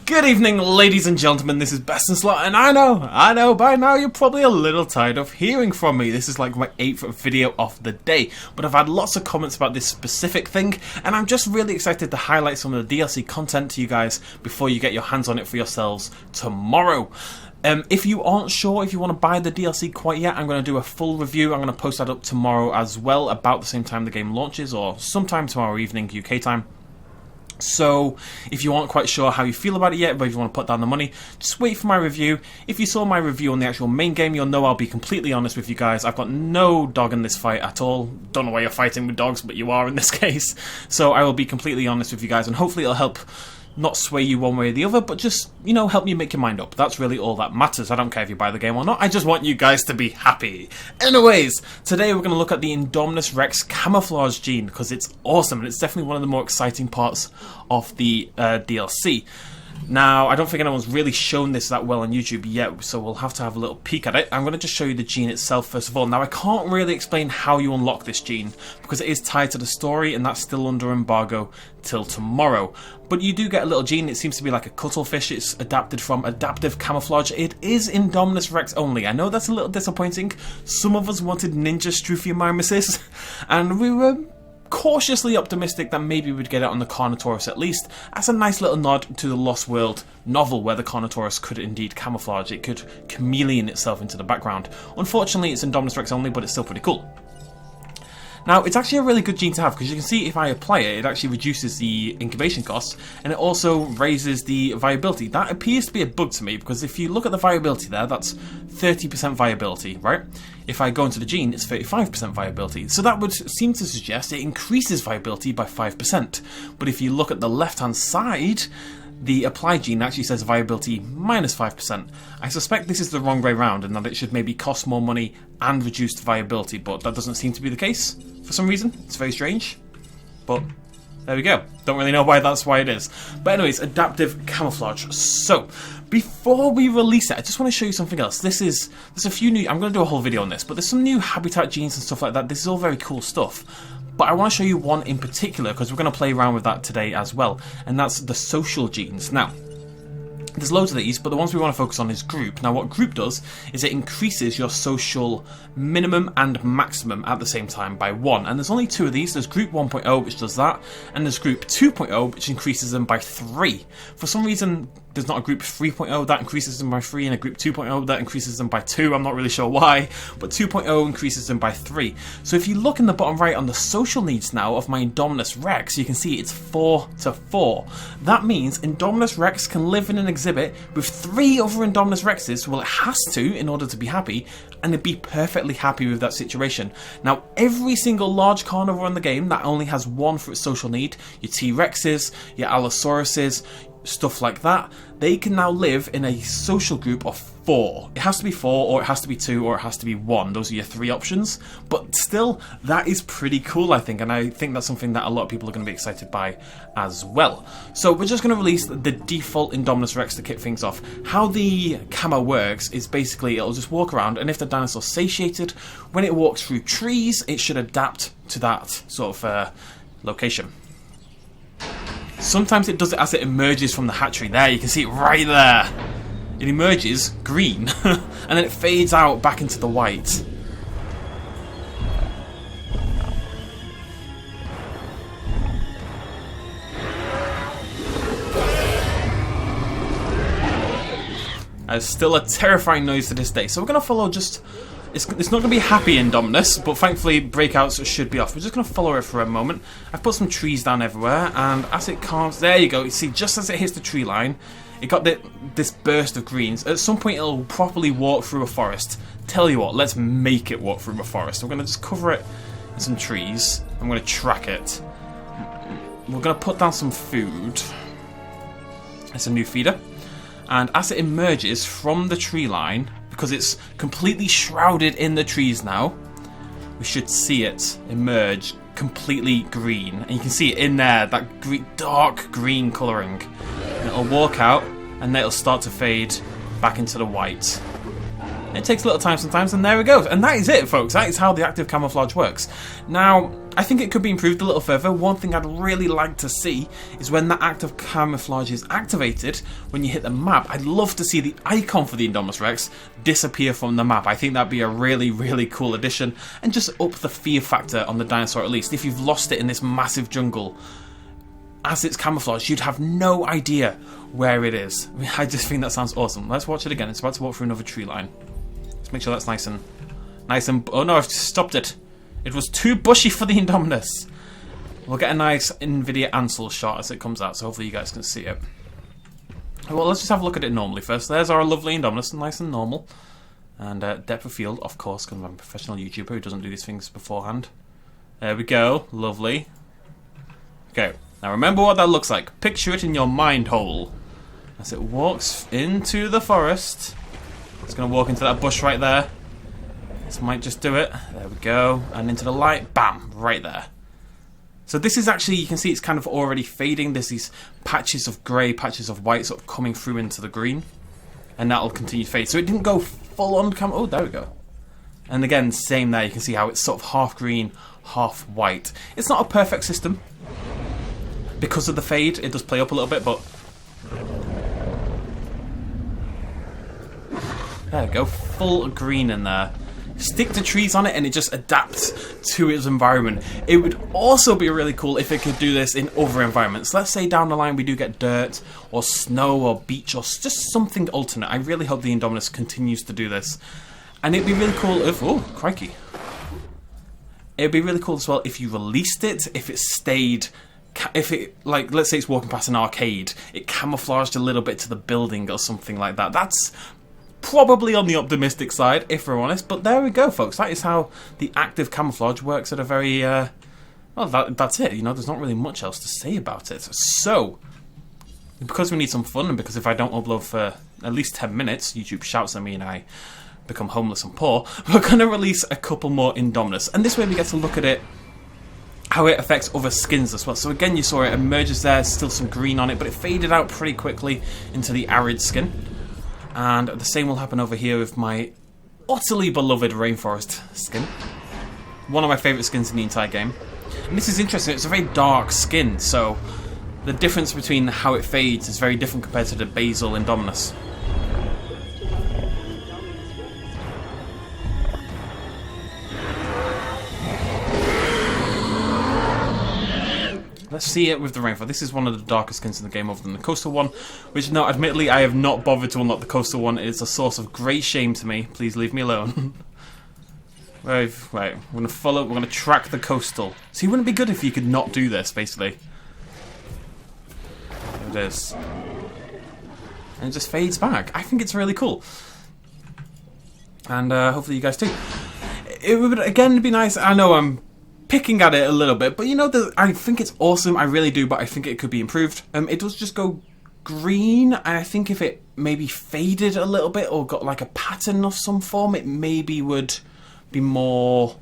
Good evening, ladies and gentlemen, this is BestInSlot, and I know, by now you're probably a little tired of hearing from me. This is like my 8th video of the day, but I've had lots of comments about this specific thing, and I'm just really excited to highlight some of the DLC content to you guys before you get your hands on it for yourselves tomorrow. If you aren't sure if you want to buy the DLC quite yet, I'm going to do a full review. I'm going to post that up tomorrow as well, about the same time the game launches, or sometime tomorrow evening UK time. So, if you aren't quite sure how you feel about it yet, but if you want to put down the money, just wait for my review. If you saw my review on the actual main game, you'll know I'll be completely honest with you guys. I've got no dog in this fight at all. Don't know why you're fighting with dogs, but you are in this case. So I will be completely honest with you guys, and hopefully it'll help not sway you one way or the other, but just, you know, help you make your mind up. That's really all that matters. I don't care if you buy the game or not. I just want you guys to be happy. Anyways, today we're going to look at the Indominus Rex Camouflage gene, because it's awesome, and it's definitely one of the more exciting parts of the DLC. Now, I don't think anyone's really shown this that well on YouTube yet, so we'll have to have a little peek at it. I'm going to just show you the gene itself first of all. Now, I can't really explain how you unlock this gene, because it is tied to the story, and that's still under embargo till tomorrow. But you do get a little gene. It seems to be like a cuttlefish. It's adapted from adaptive camouflage. It is Indominus Rex only. I know that's a little disappointing. Some of us wanted ninja Struthiomimesis, and we were cautiously optimistic that maybe we'd get it on the Carnotaurus at least, as a nice little nod to the Lost World novel where the Carnotaurus could indeed camouflage. It could chameleon itself into the background. Unfortunately, it's Indominus Rex only, but it's still pretty cool. Now, it's actually a really good gene to have, because you can see if I apply it, it actually reduces the incubation costs, and it also raises the viability. That appears to be a bug to me, because if you look at the viability there, that's 30% viability, right? If I go into the gene, it's 35% viability. So that would seem to suggest it increases viability by 5%. But if you look at the left-hand side, the apply gene actually says viability minus 5%. I suspect this is the wrong way round, and that it should maybe cost more money and reduce viability, but that doesn't seem to be the case for some reason. It's very strange, but there we go. Don't really know that's why it is. But anyways, adaptive camouflage. So, before we release it, I just want to show you something else. There's a few new, I'm going to do a whole video on this, but there's some new habitat genes and stuff like that. This is all very cool stuff. But I want to show you one in particular, because we're going to play around with that today as well, and that's the social genes. Now, there's loads of these, but the ones we want to focus on is group. Now, what group does is it increases your social minimum and maximum at the same time by 1. And there's only 2 of these. There's group 1.0, which does that, and there's group 2.0, which increases them by 3. For some reason, there's not a group 3.0 that increases them by 3, and a group 2.0 that increases them by 2. I'm not really sure why, but 2.0 increases them by 3. So if you look in the bottom right on the social needs now of my Indominus Rex, you can see it's 4 to 4. That means Indominus Rex can live in an exhibit with 3 other Indominus Rexes. Well, it has to in order to be happy, and it'd be perfectly happy with that situation. Now, every single large carnivore in the game that only has 1 for its social need, your T-Rexes, your Allosauruses, stuff like that, they can now live in a social group of 4. It has to be 4, or it has to be 2, or it has to be 1. Those are your 3 options. But still, that is pretty cool, I think, and I think that's something that a lot of people are going to be excited by as well. So we're just going to release the default Indominus Rex to kick things off. How the camo works is basically it'll just walk around, and if the dinosaur's satiated, when it walks through trees, it should adapt to that sort of location. Sometimes it does it as it emerges from the hatchery. There, you can see it right there. It emerges green, and then it fades out back into the white. It's still a terrifying noise to this day. So we're going to follow just... It's not going to be happy Indominus, but thankfully breakouts should be off. We're just going to follow it for a moment. I've put some trees down everywhere, and as it calms... There you go. You see, just as it hits the tree line, it got this burst of greens. At some point, it'll properly walk through a forest. Tell you what, let's make it walk through a forest. We're going to just cover it in some trees. I'm going to track it. We're going to put down some food. It's a new feeder. And as it emerges from the tree line, because it's completely shrouded in the trees now, we should see it emerge completely green. And you can see it in there, that dark green colouring. And it'll walk out, and then it'll start to fade back into the white. It takes a little time sometimes, and there it goes. And that is it, folks. That is how the active camouflage works. Now, I think it could be improved a little further. One thing I'd really like to see is when that active camouflage is activated, when you hit the map, I'd love to see the icon for the Indominus Rex disappear from the map. I think that'd be a really, really cool addition, and just up the fear factor on the dinosaur at least. If you've lost it in this massive jungle, as it's camouflaged, you'd have no idea where it is. I mean, I just think that sounds awesome. Let's watch it again. It's about to walk through another tree line. Let's make sure that's nice and... oh no, I've stopped it. It was too bushy for the Indominus. We'll get a nice NVIDIA Ansel shot as it comes out, so hopefully you guys can see it. Well, let's just have a look at it normally first. There's our lovely Indominus, nice and normal. And depth of field, of course, because I'm a professional YouTuber who doesn't do these things beforehand. There we go, lovely. Okay, now remember what that looks like. Picture it in your mind hole. As it walks into the forest. It's going to walk into that bush right there. This might just do it. There we go. And into the light. Bam! Right there. So this is actually, you can see it's kind of already fading. There's these patches of grey, patches of white sort of coming through into the green. And that'll continue to fade. So it didn't go full on camo. Oh, there we go. And again, same there. You can see how it's sort of half green, half white. It's not a perfect system. Because of the fade, it does play up a little bit, but... there we go. Full green in there. Stick the trees on it and it just adapts to its environment. It would also be really cool if it could do this in other environments. Let's say down the line we do get dirt or snow or beach or just something alternate. I really hope the Indominus continues to do this. And it'd be really cool if... oh, crikey. It'd be really cool as well if you released it, if it stayed... if it, like, let's say it's walking past an arcade, it camouflaged a little bit to the building or something like that. That's probably on the optimistic side, if we're honest, but there we go, folks. That is how the active camouflage works at a very, well, that's it, you know, there's not really much else to say about it. So, because we need some fun, and because if I don't upload for at least 10 minutes, YouTube shouts at me and I become homeless and poor, we're going to release a couple more Indominus, and this way we get to look at it, how it affects other skins as well. So again, you saw it emerges there, still some green on it, but it faded out pretty quickly into the arid skin. And the same will happen over here with my utterly beloved rainforest skin. One of my favourite skins in the entire game. And this is interesting, it's a very dark skin, so the difference between how it fades is very different compared to the basal Indominus. Let's see it with the rainfall. This is one of the darkest skins in the game other than the coastal one, which, no, admittedly, I have not bothered to unlock the coastal one. It's a source of great shame to me. Please leave me alone. Right, we're going to follow, we're going to track the coastal. See, wouldn't it be good if you could not do this, basically? There it is. And it just fades back. I think it's really cool. And hopefully you guys too. It would, again, be nice. I know I'm picking at it a little bit, but you know, I think it's awesome, I really do, but I think it could be improved. It does just go green, and I think if it maybe faded a little bit or got like a pattern of some form, it maybe would be more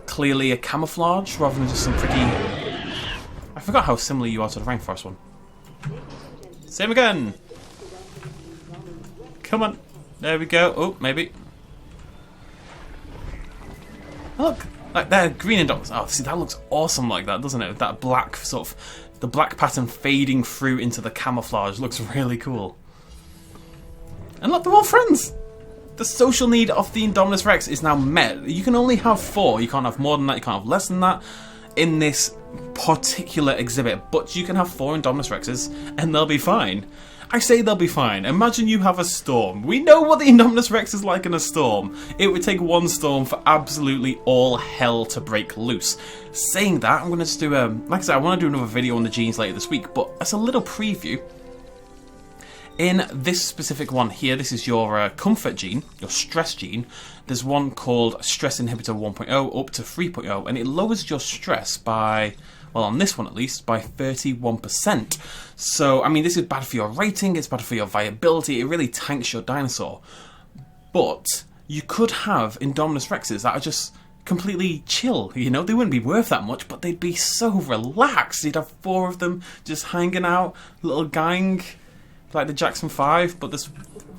clearly a camouflage rather than just some pretty... I forgot how similar you are to the rainforest one. Same again! Come on, there we go. Oh, maybe. Look! Like, they're green Indominus. Oh, see, that looks awesome like that, doesn't it? That black sort of... the black pattern fading through into the camouflage looks really cool. And look, they're all friends! The social need of the Indominus Rex is now met. You can only have 4. You can't have more than that. You can't have less than that in this particular exhibit. But you can have 4 Indominus Rexes and they'll be fine. I say they'll be fine. Imagine you have a storm. We know what the Indominus Rex is like in a storm. It would take one storm for absolutely all hell to break loose. Saying that, I'm going to just do like I said, I want to do another video on the genes later this week, but as a little preview, in this specific one here, this is your comfort gene, your stress gene. There's one called Stress Inhibitor 1.0 up to 3.0, and it lowers your stress by... well, on this one at least, by 31%. So, I mean, this is bad for your rating, it's bad for your viability, it really tanks your dinosaur. But you could have Indominus Rexes that are just completely chill, you know? They wouldn't be worth that much, but they'd be so relaxed. You'd have 4 of them just hanging out, little gang, like the Jackson 5, but there's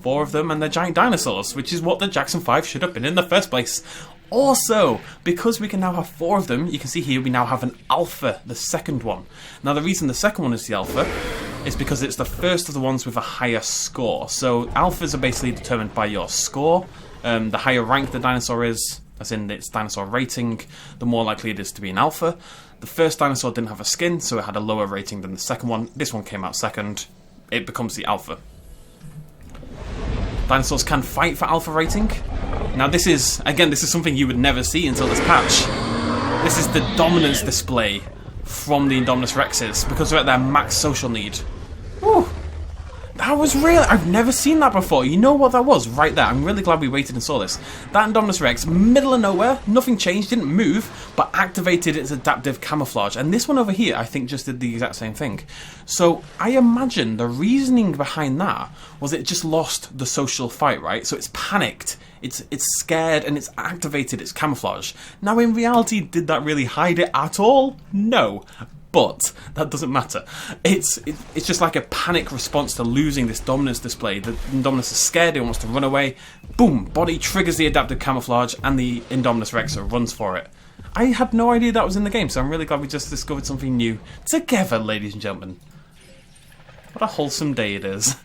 4 of them, and they're giant dinosaurs, which is what the Jackson 5 should have been in the first place. Also, because we can now have 4 of them, you can see here we now have an alpha, the second one. Now the reason the second one is the alpha is because it's the first of the ones with a higher score. So alphas are basically determined by your score. The higher rank the dinosaur is, as in its dinosaur rating, the more likely it is to be an alpha. The first dinosaur didn't have a skin, so it had a lower rating than the second one. This one came out second. It becomes the alpha. Dinosaurs can fight for alpha rating. Now this is, again, this is something you would never see until this patch. This is the dominance display from the Indominus Rexes, because they're at their max social need. Whew. That was real. I've never seen that before. You know what that was right there? I'm really glad we waited and saw this. That Indominus Rex, middle of nowhere, nothing changed, didn't move, but activated its adaptive camouflage. And this one over here, I think, just did the exact same thing. So I imagine the reasoning behind that was it just lost the social fight, right? So it's panicked, it's scared, and it's activated its camouflage. Now in reality, did that really hide it at all? No. But that doesn't matter. It's just like a panic response to losing this dominance display. The Indominus is scared, it wants to run away. Boom, body triggers the adaptive camouflage and the Indominus Rex runs for it. I had no idea that was in the game, so I'm really glad we just discovered something new together, ladies and gentlemen. What a wholesome day it is.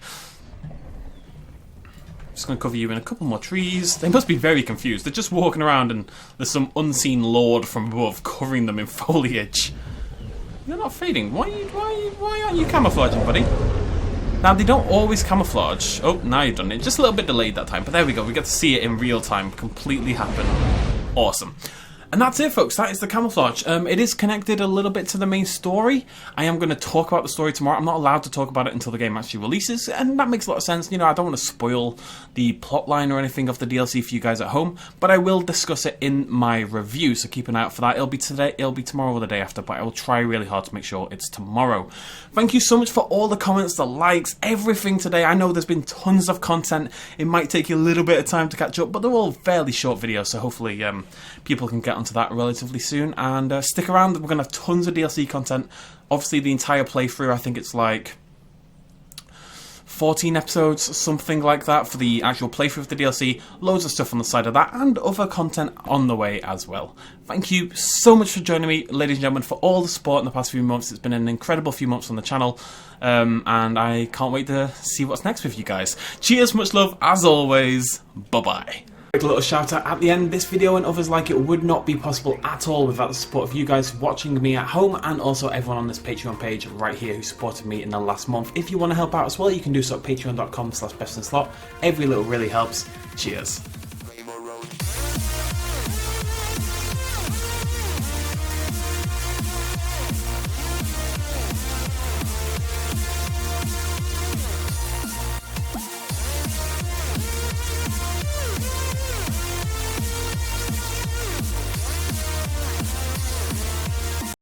Just going to cover you in a couple more trees. They must be very confused. They're just walking around and there's some unseen lord from above covering them in foliage. You're not fading. Why aren't you camouflaging, buddy? Now, they don't always camouflage. Oh, now you've done it. Just a little bit delayed that time, but there we go. We get to see it in real time completely happen. Awesome. And that's it, folks. That is the camouflage. It is connected a little bit to the main story. I am going to talk about the story tomorrow. I'm not allowed to talk about it until the game actually releases, and that makes a lot of sense. You know, I don't want to spoil the plotline or anything of the DLC for you guys at home, but I will discuss it in my review, so keep an eye out for that. It'll be today, it'll be tomorrow or the day after, but I will try really hard to make sure it's tomorrow. Thank you so much for all the comments, the likes, everything today. I know there's been tons of content. It might take you a little bit of time to catch up, but they're all fairly short videos, so hopefully people can get onto that relatively soon, and stick around. We're going to have tons of DLC content. Obviously the entire playthrough, I think it's like 14 episodes, something like that, for the actual playthrough of the DLC. Loads of stuff on the side of that, and other content on the way as well. Thank you so much for joining me, ladies and gentlemen, for all the support in the past few months. It's been an incredible few months on the channel, and I can't wait to see what's next with you guys. Cheers, much love, as always, bye-bye. Quick little shout out at the end. This video and others like it would not be possible at all without the support of you guys watching me at home, and also everyone on this Patreon page right here who supported me in the last month. If you want to help out as well, you can do so at patreon.com/bestinslot. Every little really helps. Cheers.